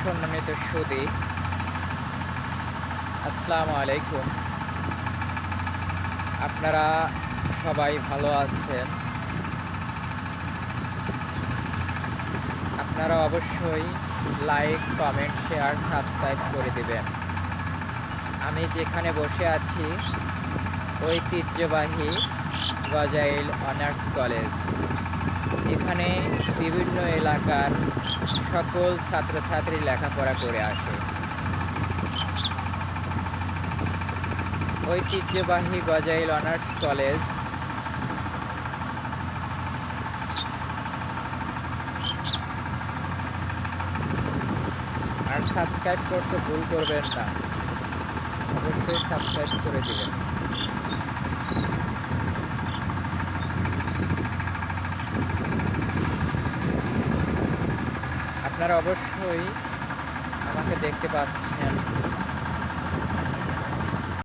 সম্মানিত সুধী, আসসালামু আলাইকুম। আপনারা সবাই ভালো আছেন? আপনারা অবশ্যই লাইক, কমেন্ট, শেয়ার, সাবস্ক্রাইব করে দিবেন। আমি যেখানে বসে আছি ঐতিহ্যবাহী গজাইল অনার্স কলেজ। এখানে বিভিন্ন এলাকার সকল ছাত্রছাত্রী লেখাপড়া করে আসে। ঐতিহ্যবাহী গজাইল অনার্স কলেজ আর সাবস্ক্রাইব করতে ভুল করবেন না, অবশ্যই সাবস্ক্রাইব করে দিবেন। আপনারা অবশ্যই আমাকে দেখতে পাচ্ছেন।